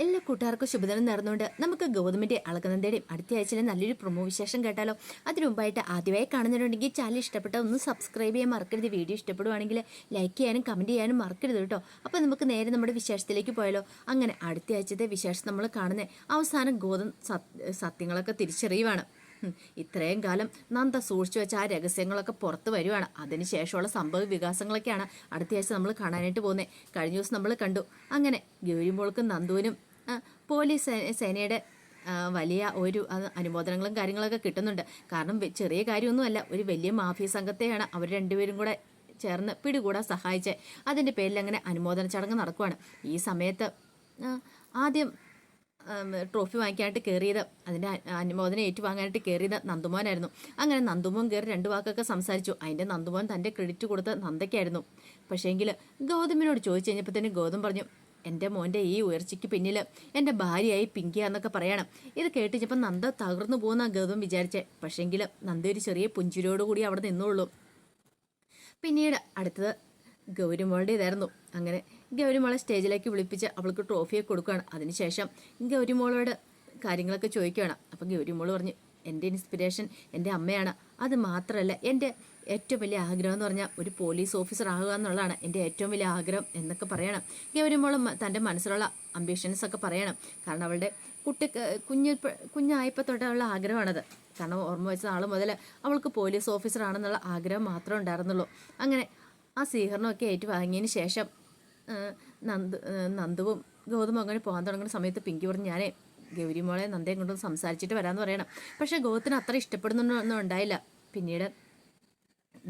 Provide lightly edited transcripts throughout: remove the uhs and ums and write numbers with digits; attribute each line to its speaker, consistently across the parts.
Speaker 1: എല്ലാ കൂട്ടുകാർക്കും ശുഭദിനം നേർന്നുകൊണ്ട് നമുക്ക് ഗൗതമിന്റെ അളകനന്ദയുടെയും അടുത്ത ആഴ്ചയിലെ നല്ലൊരു പ്രൊമോ വിശേഷം കേട്ടാലോ. അതിനു മുമ്പായിട്ട് ആദ്യമായി കാണുന്നവരുണ്ടെങ്കിൽ ചാനൽ ഇഷ്ടപ്പെട്ട ഒന്ന് സബ്സ്ക്രൈബ് ചെയ്യാൻ മറക്കരുത്. വീഡിയോ ഇഷ്ടപ്പെടുവാണെങ്കിൽ ലൈക്ക് ചെയ്യാനും കമന്റ് ചെയ്യാനും മറക്കരുത് കേട്ടോ. അപ്പോൾ നമുക്ക് നേരെ നമ്മുടെ വിശേഷത്തിലേക്ക് പോയാലോ. അങ്ങനെ അടുത്ത ആഴ്ചത്തെ വിശേഷം നമ്മൾ കാണുന്നത് അവസാനം ഗൗതം സത്യങ്ങളൊക്കെ തിരിച്ചറിയുവാണ്. ഇത്രയും കാലം നന്ദ സൂക്ഷിച്ചു വെച്ച ആ രഹസ്യങ്ങളൊക്കെ പുറത്ത് വരുവാണ്. അതിനുശേഷമുള്ള സംഭവ വികാസങ്ങളൊക്കെയാണ് അടുത്ത ആഴ്ച നമ്മൾ കാണാനായിട്ട് പോകുന്നത്. കഴിഞ്ഞ ദിവസം നമ്മൾ കണ്ടു. അങ്ങനെ ഗൗരിമോൾക്കും നന്ദുവിനും പോലീസ് സേനയുടെ വലിയ ഒരു അനുമോദനങ്ങളും കാര്യങ്ങളൊക്കെ കിട്ടുന്നുണ്ട്. കാരണം ചെറിയ കാര്യമൊന്നുമല്ല, ഒരു വലിയ മാഫിയ സംഘത്തെയാണ് അവർ രണ്ടുപേരും കൂടെ ചേർന്ന് പിടികൂടാൻ സഹായിച്ചത്. അതിൻ്റെ പേരിൽ അങ്ങനെ അനുമോദന ചടങ്ങ് നടക്കുവാണ്. ഈ സമയത്ത് ആദ്യം ട്രോഫി വാങ്ങിക്കാനായിട്ട് കയറിയത്, അതിൻ്റെ അനുമോദനം ഏറ്റുവാങ്ങാനായിട്ട് കയറിയത് നന്ദുമോനായിരുന്നു. അങ്ങനെ നന്ദുമോൻ കയറി രണ്ട് വാക്കൊക്കെ സംസാരിച്ചു. അതിൻ്റെ നന്ദുമോൻ തൻ്റെ ക്രെഡിറ്റ് കൊടുത്ത് നന്ദയ്ക്കായിരുന്നു. പക്ഷേങ്കിൽ ഗൗതമിനോട് ചോദിച്ചു കഴിഞ്ഞപ്പോഴത്തേനും ഗൗതം പറഞ്ഞു, എൻ്റെ മോൻ്റെ ഈ ഉയർച്ചയ്ക്ക് പിന്നിൽ എൻ്റെ ഭാര്യയായി പിങ്കിയാന്നൊക്കെ പറയണം. ഇത് കേട്ടിച്ചപ്പോൾ നന്ദ തകർന്നു പോകുന്ന ഗൗതം വിചാരിച്ചേ. പക്ഷേങ്കിൽ നന്ദ ഒരു ചെറിയ പുഞ്ചിരിയോടുകൂടി അവിടെ നിന്നുള്ളൂ. പിന്നീട് അടുത്തത് ഗൗരിമോളുടെ ഇതായിരുന്നു. അങ്ങനെ ഗൗരിമോളെ സ്റ്റേജിലേക്ക് വിളിപ്പിച്ച് അവൾക്ക് ട്രോഫിയെ കൊടുക്കുകയാണ്. അതിനുശേഷം ഗൗരിമോളോട് കാര്യങ്ങളൊക്കെ ചോദിക്കുകയാണ്. അപ്പം ഗൗരിമോൾ പറഞ്ഞു, എൻ്റെ ഇൻസ്പിരേഷൻ എൻ്റെ അമ്മയാണ്. അത് മാത്രമല്ല, എൻ്റെ ഏറ്റവും വലിയ ആഗ്രഹം എന്ന് പറഞ്ഞാൽ ഒരു പോലീസ് ഓഫീസർ ആകുക എന്നുള്ളതാണ് എൻ്റെ ഏറ്റവും വലിയ ആഗ്രഹം എന്നൊക്കെ പറയണം. ഗൗരിമോളും തൻ്റെ മനസ്സിലുള്ള അംബിഷൻസ് ഒക്കെ പറയണം. കാരണം അവളുടെ കുഞ്ഞായപ്പോൾ തൊട്ടുള്ള ആഗ്രഹമാണത്. കാരണം ഓർമ്മ വെച്ച നാൾ മുതൽ അവൾക്ക് പോലീസ് ഓഫീസർ ആണെന്നുള്ള ആഗ്രഹം മാത്രമേ ഉണ്ടായിരുന്നുള്ളൂ. അങ്ങനെ ആ സ്വീകരണമൊക്കെ ഏറ്റുവാങ്ങിയതിന് ശേഷം നന്ദുവും ഗൗതമും അങ്ങനെ പോകാൻ തുടങ്ങുന്ന സമയത്ത് പിങ്കി പറഞ്ഞു, ഞാനേ ഗൗരിമോളെ നന്ദയും കൊണ്ടൊന്ന് സംസാരിച്ചിട്ട് വരാമെന്ന് പറയണം. പക്ഷേ ഗൗതത്തിന് അത്ര ഇഷ്ടപ്പെടുന്നൊന്നും ഉണ്ടായില്ല. പിന്നീട്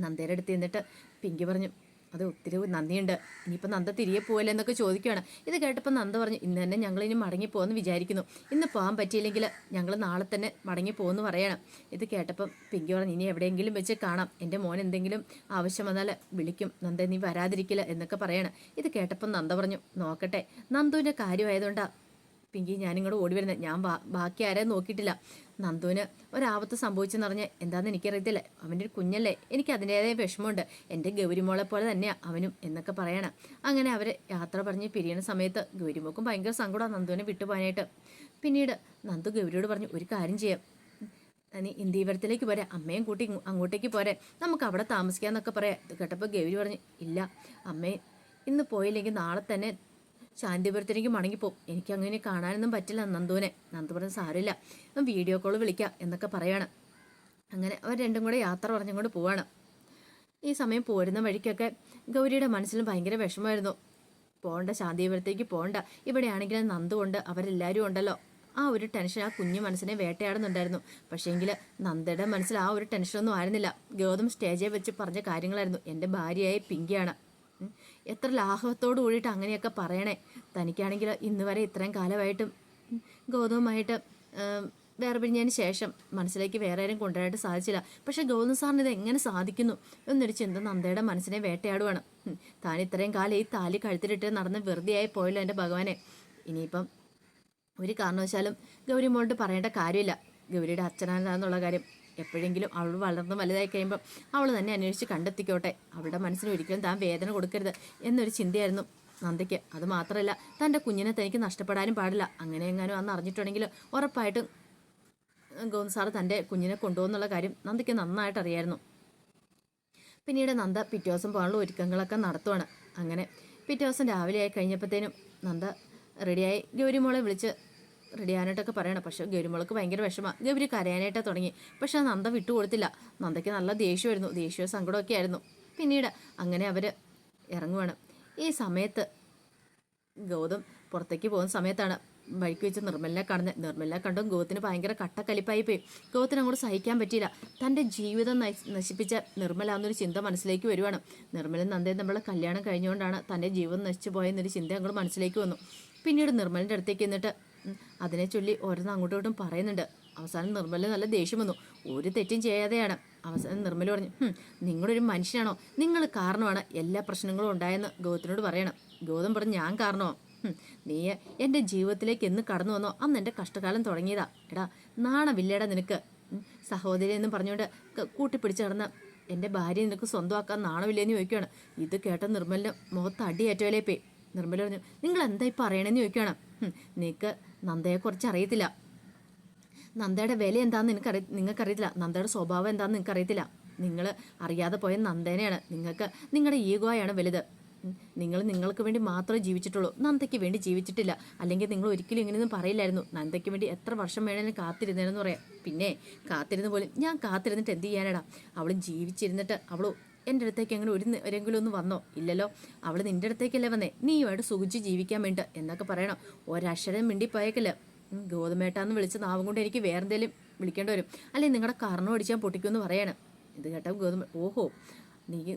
Speaker 1: നന്ദയുടെ അടുത്ത് നിന്നിട്ട് പിങ്കി പറഞ്ഞു, അത് ഒത്തിരി നന്ദിയുണ്ട്, ഇനിയിപ്പോൾ നന്ദ തിരികെ പോകല്ലേ എന്നൊക്കെ ചോദിക്കുകയാണ്. ഇത് കേട്ടപ്പോൾ നന്ദ പറഞ്ഞു, ഇന്ന് തന്നെ ഞങ്ങളിനി മടങ്ങിപ്പോകുമെന്ന് വിചാരിക്കുന്നു. ഇന്ന് പോകാൻ പറ്റിയില്ലെങ്കിൽ ഞങ്ങൾ നാളെ തന്നെ മടങ്ങിപ്പോകുമെന്ന് പറയണം. ഇത് കേട്ടപ്പം പിങ്കി പറഞ്ഞു, ഇനി എവിടെയെങ്കിലും വെച്ച് കാണാം, എൻ്റെ മോൻ എന്തെങ്കിലും ആവശ്യം വന്നാൽ വിളിക്കും, നന്ദ നീ വരാതിരിക്കില്ല എന്നൊക്കെ പറയണം. ഇത് കേട്ടപ്പം നന്ദ പറഞ്ഞു, നോക്കട്ടെ, നന്ദുവിൻ്റെ കാര്യമായതുകൊണ്ടാണ് പിങ്കി ഞാനിങ്ങോട്ട് ഓടി വരുന്നത്. ഞാൻ ബാക്കി ആരെയും നോക്കിയിട്ടില്ല. നന്ദുവിന് ഒരാപത്ത് സംഭവിച്ചെന്ന് പറഞ്ഞ് എന്താണെന്ന് എനിക്കറിയത്തില്ല. അവൻ്റെ ഒരു കുഞ്ഞല്ലേ, എനിക്ക് അതിൻ്റേതായ വിഷമമുണ്ട്. എൻ്റെ ഗൗരിമോളെ പോലെ തന്നെയാണ് അവനും എന്നൊക്കെ പറയണം. അങ്ങനെ അവർ യാത്ര പറഞ്ഞ് പിരിയണ സമയത്ത് ഗൗരിമോക്കും ഭയങ്കര സങ്കടമാണ് നന്ദുവിനെ വിട്ടുപോകാനായിട്ട്. പിന്നീട് നന്ദു ഗൗരിയോട് പറഞ്ഞു, ഒരു കാര്യം ചെയ്യാം, നീ ഇന്ത്യവരത്തിലേക്ക് പോരെ, അമ്മയും കൂട്ടി അങ്ങോട്ടേക്ക് പോരെ, നമുക്ക് അവിടെ താമസിക്കാമെന്നൊക്കെ പറയാം. ഇത് കേട്ടപ്പോൾ ഗൗരി പറഞ്ഞു, ഇല്ല അമ്മേ, ഇന്ന് പോയില്ലെങ്കിൽ നാളെ തന്നെ ശാന്തിപുരത്തിലേക്ക് മടങ്ങിപ്പോവും, എനിക്ക് അങ്ങനെ കാണാനൊന്നും പറ്റില്ല നന്ദുവിനെ. നന്ദു പറഞ്ഞ സാരമില്ല, വീഡിയോ കോൾ വിളിക്കാം എന്നൊക്കെ പറയാണ്. അങ്ങനെ അവർ രണ്ടും കൂടെ യാത്ര പറഞ്ഞുകൊണ്ട് പോവാണ്. ഈ സമയം പോരുന്ന വഴിക്കൊക്കെ ഗൗരിയുടെ മനസ്സിലും ഭയങ്കര വിഷമമായിരുന്നു. പോകണ്ട, ശാന്തിപുരത്തേക്ക് പോകണ്ട, ഇവിടെയാണെങ്കിലും നന്ദു കൊണ്ട് അവരെല്ലാവരും ഉണ്ടല്ലോ. ആ ഒരു ടെൻഷൻ ആ കുഞ്ഞു മനസ്സിനെ വേട്ടയാടുന്നുണ്ടായിരുന്നു. പക്ഷേങ്കിൽ നന്ദയുടെ മനസ്സിൽ ആ ഒരു ടെൻഷനൊന്നും ആയിരുന്നില്ല. ഗൗതം സ്റ്റേജിൽ വെച്ച് പറഞ്ഞ കാര്യങ്ങളായിരുന്നു. എൻ്റെ ഭാര്യയായ പിങ്കിയാണ്. എത്ര ലാഘവത്തോട് കൂടിയിട്ട് അങ്ങനെയൊക്കെ പറയണേ. തനിക്കാണെങ്കിൽ ഇന്ന് വരെ ഇത്രയും കാലമായിട്ടും ഗൗതവുമായിട്ട് വേർപിരിഞ്ഞതിന് ശേഷം മനസ്സിലേക്ക് വേറെ ആരും കൊണ്ടുവരാനായിട്ട് സാധിച്ചില്ല. പക്ഷേ ഗൗതം സാറിന് ഇത് എങ്ങനെ സാധിക്കുന്നു എന്നൊരു ചിന്ത നന്ദയുടെ മനസ്സിനെ വേട്ടയാടുവാണ്. താൻ ഇത്രയും കാലം ഈ താലി കഴുത്തിലിട്ട് നടന്ന് വെറുതെയായി പോയല്ലോ എൻ്റെ ഭഗവാനെ. ഇനിയിപ്പം ഒരു കാരണവശാലും ഗൗരിമോളോട് പറയേണ്ട കാര്യമില്ല. ഗൗരിയുടെ അച്ഛനാണെന്നുള്ള കാര്യം എപ്പോഴെങ്കിലും അവൾ വളർന്ന് വലുതായി കഴിയുമ്പോൾ അവൾ തന്നെ അന്വേഷിച്ച് കണ്ടെത്തിക്കോട്ടെ. അവളുടെ മനസ്സിന് ഒരിക്കലും താൻ വേദന കൊടുക്കരുത് എന്നൊരു ചിന്തയായിരുന്നു നന്ദയ്ക്ക്. അത് മാത്രമല്ല, തൻ്റെ കുഞ്ഞിനെ തനിക്ക് നഷ്ടപ്പെടാനും പാടില്ല. അങ്ങനെ എങ്ങാനും അന്ന് അറിഞ്ഞിട്ടുണ്ടെങ്കിൽ ഉറപ്പായിട്ടും ഗൗതം സാറ് തൻ്റെ കുഞ്ഞിനെ കൊണ്ടുപോകുന്നുള്ള കാര്യം നന്ദയ്ക്ക് നന്നായിട്ട് അറിയായിരുന്നു. പിന്നീട് നന്ദ പിറ്റേ ദിവസം പോകാനുള്ള ഒരുക്കങ്ങളൊക്കെ നടത്തുവാണ്. അങ്ങനെ പിറ്റേ ദിവസം രാവിലെ ആയി കഴിഞ്ഞപ്പോഴത്തേനും നന്ദ റെഡിയായി ഗൗരിമോളെ വിളിച്ച് റെഡിയാനായിട്ടൊക്കെ പറയണം. പക്ഷേ ഗൗരിമോൾക്ക് ഭയങ്കര വിഷമമാണ്. ഗൗരി കരയാനായിട്ടാണ് തുടങ്ങി. പക്ഷെ നന്ദ വിട്ടുകൊടുത്തില്ല. നന്ദയ്ക്ക് നല്ല ദേഷ്യമായിരുന്നു, ദേഷ്യവും സങ്കടമൊക്കെ ആയിരുന്നു. പിന്നീട് അങ്ങനെ അവർ ഇറങ്ങുവാണ്. ഈ സമയത്ത് ഗൗതം പുറത്തേക്ക് പോകുന്ന സമയത്താണ് വഴിക്ക് വെച്ച് നിർമ്മലിനെ കാണുന്നത്. നിർമ്മലിനെ കണ്ടും ഗൗതത്തിന് ഭയങ്കര കട്ടക്കലിപ്പായി പോയി. ഗൗതത്തിന് അങ്ങോട്ട് സഹിക്കാൻ പറ്റിയില്ല. തൻ്റെ ജീവിതം നശിപ്പിച്ച നിർമ്മലാന്നൊരു ചിന്ത മനസ്സിലേക്ക് വരുവാണ്. നിർമ്മലും നന്ദയും നമ്മളെ കല്യാണം കഴിഞ്ഞുകൊണ്ടാണ് തൻ്റെ ജീവിതം നശിച്ചു പോയെന്നൊരു ചിന്ത അങ്ങോട്ട് മനസ്സിലേക്ക് വന്നു. പിന്നീട് നിർമ്മലിൻ്റെ അടുത്തേക്ക് എന്നിട്ട് അതിനെ ചൊല്ലി ഓരോന്ന് അങ്ങോട്ടും ഇങ്ങോട്ടും പറയുന്നുണ്ട്. അവസാനം നിർമ്മലിന് നല്ല ദേഷ്യം വന്നു. ഒരു തെറ്റും ചെയ്യാതെയാണ്. അവസാനം നിർമ്മൽ പറഞ്ഞു, നിങ്ങളൊരു മനുഷ്യനാണോ, നിങ്ങൾ കാരണമാണ് എല്ലാ പ്രശ്നങ്ങളും ഉണ്ടായെന്ന് ഗൗതത്തിനോട് പറയണം. ഗൗതം പറഞ്ഞു, ഞാൻ കാരണമോ? നീ എൻ്റെ ജീവിതത്തിലേക്ക് എന്ന് കടന്നു വന്നോ അന്ന് എൻ്റെ കഷ്ടകാലം തുടങ്ങിയതാ. എടാ നാണമില്ലേടാ നിനക്ക്? സഹോദരി എന്ന് പറഞ്ഞുകൊണ്ട് കൂട്ടിപ്പിടിച്ച് കിടന്ന എൻ്റെ ഭാര്യ നിനക്ക് സ്വന്തമാക്കാൻ നാണമില്ലേന്ന് ചോദിക്കുകയാണ്. ഇത് കേട്ട നിർമ്മലിന് മുഖത്ത് അടിയേറ്റവല്ലേ പോയി. നിർമ്മല പറഞ്ഞു, നിങ്ങൾ എന്താ ഈ പറയണമെന്ന് ചോദിക്കുകയാണ്. നിനക്ക് നന്ദയെക്കുറിച്ച് അറിയത്തില്ല. നന്ദയുടെ വില എന്താണെന്ന് നിങ്ങൾക്കറിയത്തില്ല. നന്ദയുടെ സ്വഭാവം എന്താണെന്ന് നിങ്ങൾക്കറിയത്തില്ല. നിങ്ങൾ അറിയാതെ പോയ നന്ദേനെയാണ്. നിങ്ങൾക്ക് നിങ്ങളുടെ ഈഗോയാണ് വലുത്. നിങ്ങൾക്ക് വേണ്ടി മാത്രമേ ജീവിച്ചിട്ടുള്ളൂ, നന്ദയ്ക്ക് വേണ്ടി ജീവിച്ചിട്ടില്ല. അല്ലെങ്കിൽ നിങ്ങൾ ഒരിക്കലും ഇങ്ങനെയൊന്നും പറയില്ലായിരുന്നു. നന്ദയ്ക്ക് വേണ്ടി എത്ര വർഷം വേണേലും കാത്തിരുന്നേനെന്ന് പറയാം. പിന്നെ കാത്തിരുന്ന പോലും ഞാൻ കാത്തിരുന്നിട്ട് എന്ത് ചെയ്യാനടാ? അവൾ ജീവിച്ചിരുന്നിട്ട് അവൾ എൻ്റെ അടുത്തേക്ക് അങ്ങനെ ഒരെങ്കിലും ഒന്ന് വന്നോ? ഇല്ലല്ലോ. അവൾ നിൻ്റെ അടുത്തേക്കല്ലേ വന്നേ, നീയുമായിട്ട് സുഖിച്ച് ജീവിക്കാൻ വേണ്ടി എന്നൊക്കെ പറയണം. ഒരക്ഷരം മിണ്ടിപ്പോയേക്കല്ല. ഗോതമേട്ടാന്ന് വിളിച്ച നാവും കൊണ്ട് എനിക്ക് വേറെ എന്തെങ്കിലും വിളിക്കേണ്ടി വരും. അല്ലെങ്കിൽ നിങ്ങളുടെ കർണം അടിച്ചാൽ പൊട്ടിക്കുമെന്ന് പറയാണ്. ഇത് കേട്ടോ ഗൗതം, ഓഹോ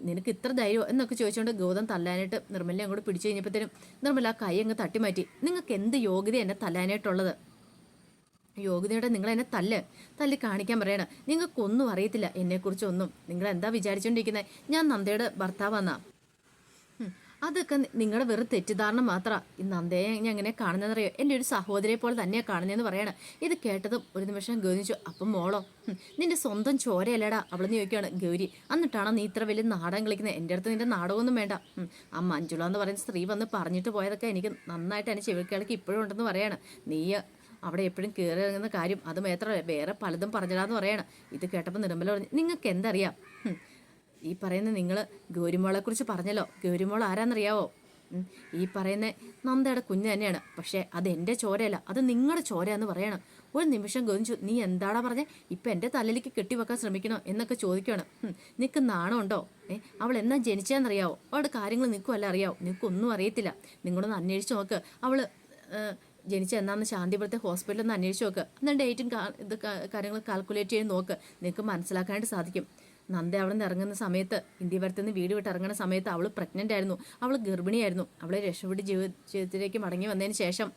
Speaker 1: നിനക്ക് ഇത്ര ധൈര്യം എന്നൊക്കെ ചോദിച്ചുകൊണ്ട് ഗൗതം തല്ലാനായിട്ട് നിർമ്മലിനെ അങ്ങോട്ട് പിടിച്ചു കഴിഞ്ഞപ്പോഴത്തേനും നിർമ്മല ആ കൈ അങ്ങ് തട്ടിമാറ്റി. നിങ്ങൾക്ക് എന്ത് യോഗ്യത എന്നെ തല്ലാനായിട്ടുള്ളത്? യോഗ്യതയുടെ നിങ്ങൾ എന്നെ തല്ലി കാണിക്കാൻ പറയണം. നിങ്ങൾക്കൊന്നും അറിയത്തില്ല എന്നെക്കുറിച്ചൊന്നും. നിങ്ങൾ എന്താ വിചാരിച്ചുകൊണ്ടിരിക്കുന്നത്? ഞാൻ നന്ദയുടെ ഭർത്താവെന്നാ? അതൊക്കെ നിങ്ങളുടെ വെറും തെറ്റിദ്ധാരണ മാത്രമാണ്. ഈ നന്ദയെ ഞാൻ എങ്ങനെ കാണുന്നതെന്നറിയോ? എൻ്റെ ഒരു സഹോദരിയെ പോലെ തന്നെയാണ് കാണുന്നതെന്ന് പറയണം. ഇത് കേട്ടതും ഒരു നിമിഷം ഗൗരിച്ചു. അപ്പം മോളോ? നിന്റെ സ്വന്തം ചോരയല്ലേടാ അവളെന്ന് ചോദിക്കുകയാണ് ഗൗരി. എന്നിട്ടാണോ നീ ഇത്ര വലിയ നാടകം കളിക്കുന്നത്? എൻ്റെ അടുത്ത് നിന്റെ നാടകമൊന്നും വേണ്ട. ആ മഞ്ജുള എന്ന് പറയുന്ന സ്ത്രീ വന്ന് പറഞ്ഞിട്ട് പോയതൊക്കെ എനിക്ക് നന്നായിട്ട് എൻ്റെ ചെവിക്കേളക്ക് ഇപ്പോഴും ഉണ്ടെന്ന് പറയാണ്. നീ അവിടെ എപ്പോഴും കയറി ഇറങ്ങുന്ന കാര്യം അത് മാത്രമല്ല വേറെ പലതും പറഞ്ഞിടാന്ന് പറയണം. ഇത് കേട്ടപ്പോൾ നിർമ്മല പറഞ്ഞു, നിങ്ങൾക്ക് എന്തറിയാം? ഈ പറയുന്ന നിങ്ങൾ ഗൗരിമോളെക്കുറിച്ച് പറഞ്ഞല്ലോ. ഗൗരിമോൾ ആരാന്നറിയാവോ? ഈ പറയുന്ന നന്ദയുടെ കുഞ്ഞ് തന്നെയാണ്. പക്ഷേ അത് എൻ്റെ ചോരയല്ല, അത് നിങ്ങളുടെ ചോരയാന്ന് പറയണം. ഒരു നിമിഷം ഗോവിച്ചു, നീ എന്താടാ പറഞ്ഞേ? ഇപ്പം എൻ്റെ തലയിലേക്ക് കെട്ടിവെക്കാൻ ശ്രമിക്കണോ എന്നൊക്കെ ചോദിക്കുകയാണ്. നിനക്ക് നാണമുണ്ടോ? അവൾ എന്നാ ജനിച്ചതെന്നറിയാവോ? അവളുടെ കാര്യങ്ങൾ നിൽക്കുമല്ല അറിയാവോ? നിനക്കൊന്നും അറിയത്തില്ല. നിങ്ങളൊന്ന് അന്വേഷിച്ച് നോക്ക്. അവൾ ജനിച്ച എന്നാന്ന് ശാന്തിപുരത്തെ ഹോസ്പിറ്റലിൽ ഒന്ന് അന്വേഷിച്ച് നോക്ക്. എന്നാൽ ഡേറ്റും ഇത് കാര്യങ്ങൾ കാൽക്കുലേറ്റ് ചെയ്ത് നോക്ക്. നിനക്ക് മനസ്സിലാക്കാനായിട്ട് സാധിക്കും. നന്ദ അവിടെ നിന്ന് ഇറങ്ങുന്ന സമയത്ത്, ഇന്ത്യവരത്ത് നിന്ന് വീട് വിട്ട് ഇറങ്ങുന്ന സമയത്ത് അവൾ പ്രഗ്നൻ്റ് ആയിരുന്നു. അവൾ ഗർഭിണിയായിരുന്നു. അവളെ രക്ഷപ്പെട്ട് ജീവിതത്തിലേക്ക് മടങ്ങി വന്നതിന് ശേഷം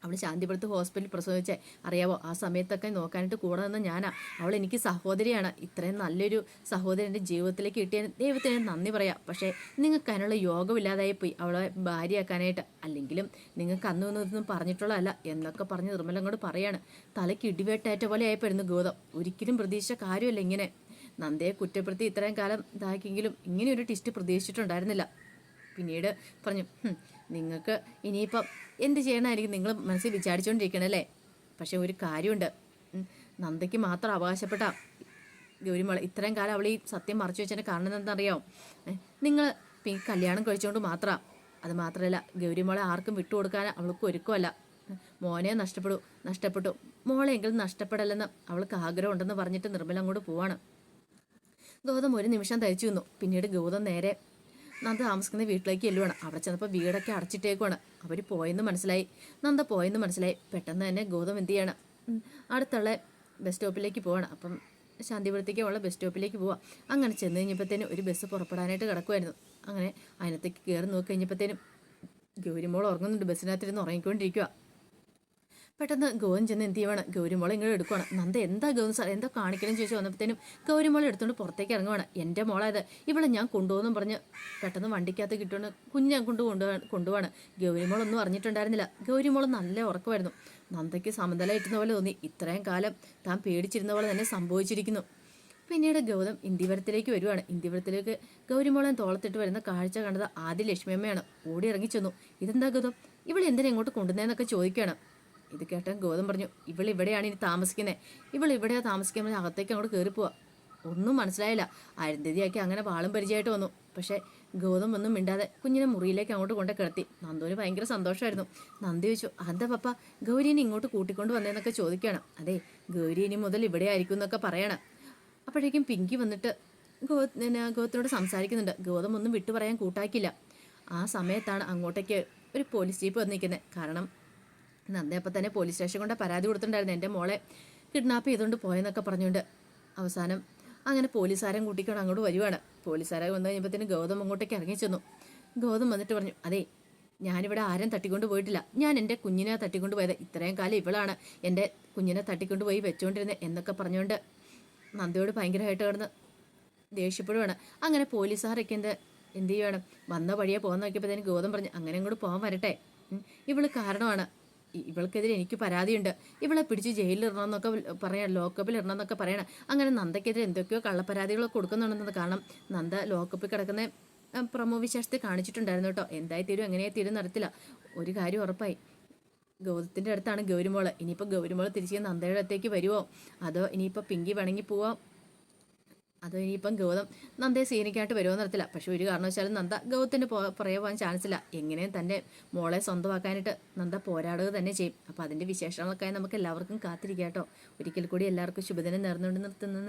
Speaker 1: അവൾ ശാന്തിപുരത്ത് ഹോസ്പിറ്റലിൽ പ്രസവിച്ചേ അറിയാവോ? ആ സമയത്തൊക്കെ നോക്കാനായിട്ട് കൂടെ നിന്ന് ഞാനാ. അവൾ എനിക്ക് സഹോദരിയാണ്. ഇത്രയും നല്ലൊരു സഹോദരി എൻ്റെ ജീവിതത്തിലേക്ക് കിട്ടിയ ദൈവത്തിന് നന്ദി പറയാം. പക്ഷേ നിങ്ങൾക്ക് അതിനുള്ള യോഗമില്ലാതായി പോയി അവളെ ഭാര്യയാക്കാനായിട്ട്. അല്ലെങ്കിലും നിങ്ങൾക്ക് അന്നൊന്നും പറഞ്ഞിട്ടുള്ളതല്ല എന്നൊക്കെ പറഞ്ഞ് നിർമ്മലം കൊണ്ട് പറയാണ്. തലയ്ക്ക് ഇടിവേട്ടേറ്റ പോലെ ആയിപ്പോയിരുന്നു ഗൗതം. ഒരിക്കലും പ്രതീക്ഷിച്ച കാര്യമല്ല ഇങ്ങനെ. നന്ദയെ കുറ്റപ്പെടുത്തി ഇത്രയും കാലം ഇതാക്കിയെങ്കിലും ഇങ്ങനെ ഒരു ടിസ്റ്റ് പ്രതീക്ഷിച്ചിട്ടുണ്ടായിരുന്നില്ല. പിന്നീട് പറഞ്ഞു, നിങ്ങൾക്ക് ഇനിയിപ്പം എന്ത് ചെയ്യണമായിരിക്കും നിങ്ങൾ മനസ്സിൽ വിചാരിച്ചുകൊണ്ടിരിക്കണല്ലേ? പക്ഷെ ഒരു കാര്യമുണ്ട്, നന്ദയ്ക്ക് മാത്രം അവകാശപ്പെട്ട ഗൗരിമോളെ ഇത്രയും കാലം അവൾ ഈ സത്യം മറച്ചു വെച്ചതിൻ്റെ കാരണം എന്താണെന്നറിയാമോ? നിങ്ങൾ കല്യാണം കഴിച്ചുകൊണ്ട് മാത്രമാണ്. അത് മാത്രമല്ല ഗൗരിമോളെ ആർക്കും വിട്ടുകൊടുക്കാൻ അവൾക്ക് ഒരുക്കമല്ല. മോനെ നഷ്ടപ്പെട്ടു മോളെങ്കിലും നഷ്ടപ്പെടല്ലെന്ന് അവൾക്ക് ആഗ്രഹമുണ്ടെന്ന് പറഞ്ഞിട്ട് നിർമ്മല അങ്ങോട്ട് പോവാണ്. ഗൗതം ഒരു നിമിഷം തയ്ച്ചു നിന്നു. പിന്നീട് ഗൗതം നേരെ നന്ദ താമസിക്കുന്ന വീട്ടിലേക്ക് ചെല്ലുവാണ്. അവിടെ ചെന്നപ്പോൾ വീടൊക്കെ അടച്ചിട്ടേക്കുവാണ്. അവർ പോയെന്ന് മനസ്സിലായി. നന്ദ പോയെന്ന് മനസ്സിലായി. പെട്ടെന്ന് തന്നെ ഗൗതം എന്ത് ചെയ്യണം, അടുത്തുള്ള ബസ് സ്റ്റോപ്പിലേക്ക് പോവാണ്. അപ്പം ശാന്തിപുരത്തേക്ക് ഉള്ള ബസ് സ്റ്റോപ്പിലേക്ക് പോവാം. അങ്ങനെ ചെന്ന് കഴിഞ്ഞപ്പോഴത്തേനും ഒരു ബസ് പുറപ്പെടാനായിട്ട് കിടക്കുമായിരുന്നു. അങ്ങനെ അതിനകത്തേക്ക് കയറി നോക്കി കഴിഞ്ഞപ്പോഴത്തേനും ഗൗരിമോൾ ഉറങ്ങുന്നുണ്ട്. ബസ്സിനകത്തിരുന്ന് ഉറങ്ങിക്കൊണ്ടിരിക്കുക. പെട്ടെന്ന് ഗൗതം ചെന്ന് എന്ത് ചെയ്യുവാണ്, ഗൗരിമോളെ ഇങ്ങോട്ട് എടുക്കുവാണ്. നന്ദ എന്താ ഗൗതം സാർ എന്താ കാണിക്കണം ചോദിച്ചു വന്നപ്പോഴത്തേനും ഗൗരിമോളെ എടുത്തുകൊണ്ട് പുറത്തേക്ക് ഇറങ്ങുവാണ്. എൻ്റെ മോളായത്, ഇവളെ ഞാൻ കൊണ്ടുപോകുന്നു പറഞ്ഞ് പെട്ടെന്ന് വണ്ടിക്കകത്ത് കിട്ടുകൊണ്ട് കുഞ്ഞ് കൊണ്ടുപോവാണ്. ഗൗരിമോളൊന്നും അറിഞ്ഞിട്ടുണ്ടായിരുന്നില്ല. ഗൗരിമോൾ നല്ല ഉറക്കമായിരുന്നു. നന്ദയ്ക്ക് സമനിലയിട്ടുന്ന പോലെ തോന്നി. ഇത്രയും കാലം താൻ പേടിച്ചിരുന്ന പോലെ തന്നെ സംഭവിച്ചിരിക്കുന്നു. പിന്നീട് ഗൗതം ഇന്ത്യവരത്തിലേക്ക് വരുവാണ്. ഇന്ത്യവരത്തിലേക്ക് ഗൗരിമോളെ തോളത്തിട്ട് വരുന്ന കാഴ്ച കണ്ടത് ആദ്യ ലക്ഷ്മിയമ്മയാണ്. ഓടി ഇറങ്ങി ചെന്നു. ഇതെന്താ ഗൗതം, ഇവൾ എന്തിനാ ഇങ്ങോട്ട് കൊണ്ടുവന്നതെന്നൊക്കെ ചോദിക്കുകയാണ്. ഇത് കേട്ട ഗൗതം പറഞ്ഞു, ഇവളിവിടെയാണ് ഇനി താമസിക്കുന്നത്. ഇവളിവിടെയാണ് താമസിക്കാൻ പറഞ്ഞാൽ അകത്തേക്ക് അങ്ങോട്ട് കയറിപ്പോവാ. ഒന്നും മനസ്സിലായില്ല. അരുന്ധതിയാക്കി അങ്ങനെ വാളും പരിചയമായിട്ട് വന്നു. പക്ഷേ ഗൗതം ഒന്നും മിണ്ടാതെ കുഞ്ഞിനെ മുറിയിലേക്ക് അങ്ങോട്ട് കൊണ്ട് കിടത്തി. നന്ദുവിന് ഭയങ്കര സന്തോഷമായിരുന്നു. നന്ദി ചോദിച്ചു, അതെന്താ പപ്പ ഗൗരീനെ ഇങ്ങോട്ട് കൂട്ടിക്കൊണ്ട് വന്നതെന്നൊക്കെ ചോദിക്കുകയാണ്. അതെ, ഗൗരി ഇനി മുതൽ ഇവിടെ ആയിരിക്കും എന്നൊക്കെ പറയണം. അപ്പോഴേക്കും പിങ്കി വന്നിട്ട് ഗൗതത്തിനോട് സംസാരിക്കുന്നുണ്ട്. ഗൗതം ഒന്നും വിട്ടു പറയാൻ കൂട്ടാക്കില്ല. ആ സമയത്താണ് അങ്ങോട്ടേക്ക് ഒരു പോലീസ് ജീപ്പ് വന്നിരിക്കുന്നത്. കാരണം നന്ദയപ്പം തന്നെ പോലീസ് സ്റ്റേഷൻ കൊണ്ട് പരാതി കൊടുത്തിട്ടുണ്ടായിരുന്നു, എൻ്റെ മോളെ കിഡ്നാപ്പ് ചെയ്തുകൊണ്ട് പോയെന്നൊക്കെ പറഞ്ഞുകൊണ്ട്. അവസാനം അങ്ങനെ പോലീസുകാരൻ കൂട്ടിക്കൊണ്ട് അങ്ങോട്ട് വരുവാണ്. പോലീസുകാരെ വന്നു കഴിഞ്ഞപ്പോഴത്തേന് ഗൗതം അങ്ങോട്ടേക്ക് ഇറങ്ങി ചെന്നു. ഗൗതം വന്നിട്ട് പറഞ്ഞു, അതെ ഞാനിവിടെ ആരും തട്ടിക്കൊണ്ട് പോയിട്ടില്ല. ഞാൻ എൻ്റെ കുഞ്ഞിനെ തട്ടിക്കൊണ്ട് പോയത്. ഇത്രയും കാലം ഇവളാണ് എൻ്റെ കുഞ്ഞിനെ തട്ടിക്കൊണ്ട് പോയി വെച്ചുകൊണ്ടിരുന്നത് എന്നൊക്കെ പറഞ്ഞുകൊണ്ട് നന്ദയോട് ഭയങ്കരമായിട്ട് കിടന്ന് ദേഷ്യപ്പെടുവാണ്. അങ്ങനെ പോലീസുകാരൊക്കെ എന്ത് ചെയ്യുവാണ്, വന്ന വഴിയെ പോകാൻ നോക്കിയപ്പോഴത്തേന് ഗൗതം പറഞ്ഞു, അങ്ങനെ അങ്ങോട്ട് പോകാൻ വരട്ടെ, ഇവള് കാരണമാണ്, ഇവൾക്കെതിരെ എനിക്ക് പരാതിയുണ്ട്, ഇവളെ പിടിച്ച് ജയിലിൽ ഇടണമെന്നൊക്കെ പറയണം, ലോക്കപ്പിൽ ഇടണമെന്നൊക്കെ പറയണം. അങ്ങനെ നന്ദയ്ക്കെതിരെ എന്തൊക്കെയോ കള്ളപ്പരാതികളൊക്കെ കൊടുക്കുന്നുണ്ടെന്നത്. കാരണം നന്ദ ലോക്കപ്പിൽ കിടക്കുന്ന പ്രമോ വിശേഷത്തെ കാണിച്ചിട്ടുണ്ടായിരുന്നു കേട്ടോ. എന്തായി തീരും എങ്ങനെയായി തീരും നടത്തില്ല. ഒരു കാര്യം ഉറപ്പായി, ഗൗതത്തിൻ്റെ അടുത്താണ് ഗൗരിമോള്. ഇനിയിപ്പോൾ ഗൗരിമോള് തിരിച്ച് നന്ദയുടെ അടുത്തേക്ക് വരുമോ, അതോ ഇനിയിപ്പോൾ പിങ്കി വേണമെങ്കിൽ പോവാം, അതോ ഇനിയിപ്പം ഗൗതം നന്ദയെ സീനിക്കായിട്ട് വരുമോ നടത്തില്ല. പക്ഷെ ഒരു കാരണവശാലും നന്ദ ഗൗതത്തിന് പുറകെ പോകാൻ ചാൻസ് ഇല്ല. എങ്ങനെയും തൻ്റെ മോളെ സ്വന്തമാക്കാനായിട്ട് നന്ദ പോരാടുക തന്നെ ചെയ്യും. അപ്പോൾ അതിൻ്റെ വിശേഷങ്ങളൊക്കെ നമുക്ക് എല്ലാവർക്കും കാത്തിരിക്കാം കേട്ടോ. ഒരിക്കൽ കൂടി എല്ലാവർക്കും ശുഭദിനം നേർന്നുകൊണ്ട് നിർത്തുന്നു.